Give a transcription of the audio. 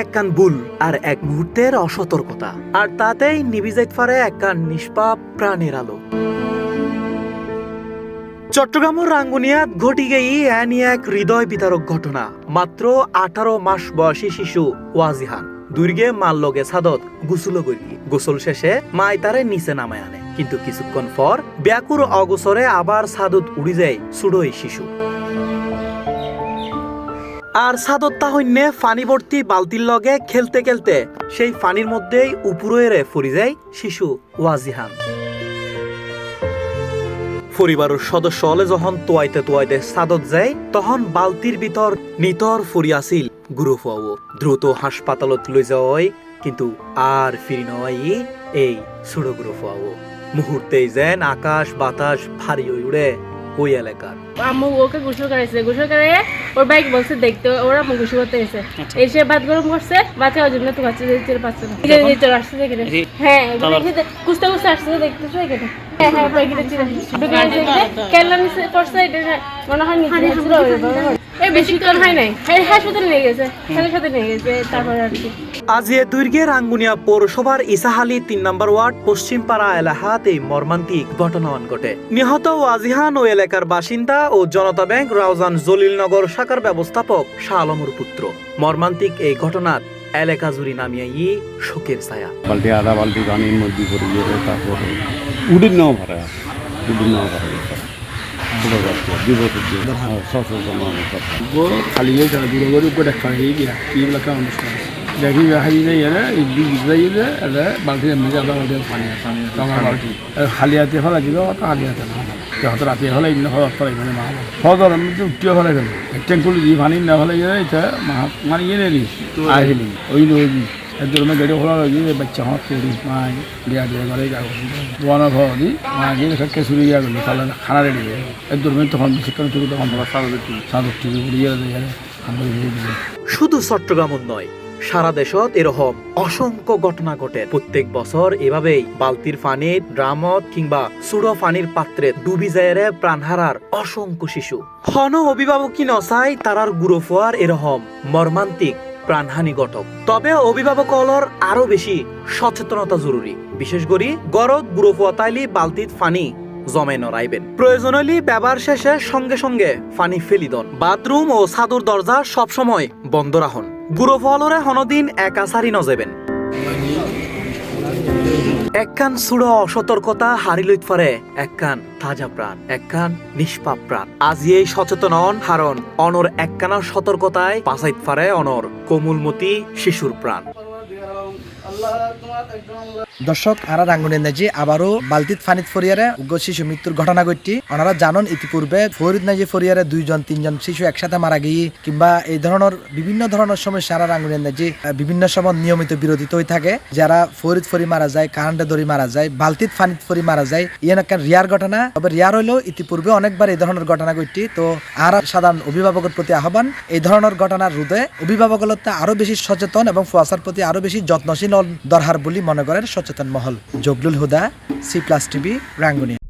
একখান ভুল আর এক মুহূর্তের অসতর্কতা, আর তাতেই নিভে যাইতে পারে একখান নিষ্পাপ প্রাণের আলো। চট্টগ্রামের রাঙ্গুনিয়াত ঘটি গেই এনি এক হৃদয় বিতারক ঘটনা। মাত্র 18 মাস বয়সী শিশু ওয়াজিহান দুর্গে মাল লগে ছাদত গুসুল করি। গোসল শেষে মাই তারে নিচে নামায় আনে, কিন্তু কিছুক্ষণ পর ব্যাকুর অগোচরে আবার ছাদত উড়ি যায় ছুড়োই শিশু। আর ছাদত তাহন্যে ফানি ভর্তি বালতির লগে খেলতে খেলতে সেই ফানির মধ্যেই উপরে ফুরি যায় শিশু ওয়াজিহান। পরিবারের সদস্য হলে যখন তোয়াইতে ছাদত যায়, তখন বালতির ভিতর নিতর ফুরি আসিল গুরু ফুয়াও। দ্রুত হাসপাতালত লৈ যাওয়া হয়, কিন্তু আর ফিরি নয় এই ছোট গুরু ফুয়াও। মুহূর্তেই যেন আকাশ বাতাস ভারী হয়ে উড়ে ওই এলাকার। আম্মু ওকে গোসল করাইছে, গোসল করে ওর বাইক বলছে দেখতে, ওরা গোসল করতে গেছে, এসে ভাত গরম করছে, ভাত খাওয়ার জন্য তো বাচ্চা যেতে পারছে না। চলে আসছে এখানে, হ্যাঁ কুস্তা কুস্তা আসছে দেখতেছে এখানে, হ্যাঁ হ্যাঁ কেলা নিচে পড়ছে, এটা মনে হয় নিচে বেশিক্ষণ হয় নাই, হাসপাতালে নিয়ে গেছে, সাথে নিয়ে গেছে। তারপরে আর কি আজি দুর্গের রাঙ্গুনিয়া পৌরসভার ইসাহালি 3 নম্বর ওয়ার্ড পশ্চিম পাড়া এলাকাত এই মর্মান্তিক ঘটনা ঘটে। নিহত ওয়াজিহান ও এলাকার বাসিন্দা ও জনতা ব্যাংক রাউজান জলিলনগর শাখার ব্যবস্থাপক শাহ আলমের পুত্র। মর্মান্তিক এই ঘটনাত এলাকা জুড়ে নামিয়ে শোকের ছায়া। বালতি আধা বালতি পানির মধ্যে পড়ে গিয়ে তারপরে উড়ির নাও ভরা খালি দূরে করে উপরে দেখা এইগুলোকে অনুষ্ঠান দেখি হারি যাই বালতি মেজে আধা বালতি পানি রঙা বালতি খালি হাতে ফেলা দিল, খালি হাতে না হয়তো রাতে হলে এমনি হওয়ার এখানে মা হওয়ার আমি তো উঠিয়ে ফেলে গেল ট্যাঙ্ক করলে দিয়ে পানি না ফেলে গেলে এটা মানে ইয়ে নেই আহিলি ওই একদমে গাড়ি খোলা গিয়ে বাচ্চা হাত করি মাই দিয়া দিয়ে ঘরে যাবো দোয়ানোর ঘর দি মা গিয়ে সবকে চুরি গিয়ে গেল তাহলে খানা রেডি হয়ে একদমে তখন বেশিক্ষণ চুরি তখন সাদর টিভি উড়িয়ে দিয়ে শুধু চট্টগ্রাম নয়, সারা দেশত এরকম অসংখ্য ঘটনা ঘটে। প্রত্যেক বছর এভাবেই বালতির পানি, ড্রামত কিংবা সুড়ো পানির পাত্রে ডুবি যায় প্রাণ হারার অসংখ্য শিশু। হন অভিভাবকই নচাই তারার গুরু ফোয়ার এরকম মর্মান্তিক প্রাণহানি ঘটক। তবে অভিভাবক হলর আরো বেশি সচেতনতা জরুরি। বিশেষ করে গরদ গুরু ফোয়া তাইলি বালতিত পানি জমে নড়াইবেন। প্রয়োজন হলে ব্যবহার শেষে সঙ্গে সঙ্গে পানি ফেলি দন। বাথরুম ও ছাদুর দরজা সবসময় বন্ধ রাখুন। গুরু ফলরে হনদিন একা সারি নজেবেন। একখান সুড়ো অসতর্কতা হারি লইত পারে একখান তাজা প্রাণ, একখান নিষ্পাপ প্রাণ। আজি এই সচেতন হন, হারণ অনর একখানা সতর্কতায় বাঁচাইত পারে অনর কোমলমতি শিশুর প্রাণ। দর্শক আরা রাঙ্গুনিয়া নাজি আবারও বালতিত ফানিত ফরিয়ারে উগ্র শিশু মৃত্যুর ঘটনা ঘটটি। ওনারা জানন ইতিপূর্বে ফরিদ নাজি ফরিয়ারে 2-3জন শিশু একসাথে মারা গিয়ে কিংবা এই ধরনের বিভিন্ন ধরনের সমস্যা আরা রাঙ্গুনিয়া নাজি বিভিন্ন সময় নিয়মিত বিরোধিত হয়ে থাকে। যারা ফরিদ ফরি মারা যায়, কারেন্টে দড়ি মারা যায়, বালতিত ফানিত ফরি মারা যায়, ইয়ে একটা রিয়ার ঘটনা। তবে রিয়ার হইলেও ইতিপূর্বে অনেকবার এই ধরনের ঘটনা ঘটটি। তো আর সাধারণ অভিভাবকের প্রতি আহ্বান, এই ধরনের ঘটনার রোধে অভিভাবকলতে আরো বেশি সচেতন এবং ফুয়াশার প্রতি আরো বেশি যত্নশীল দরকার বলে মনে করেন সচেতন মহল। জগলুল হুদা, C+ TV, রাঙ্গুনিয়া।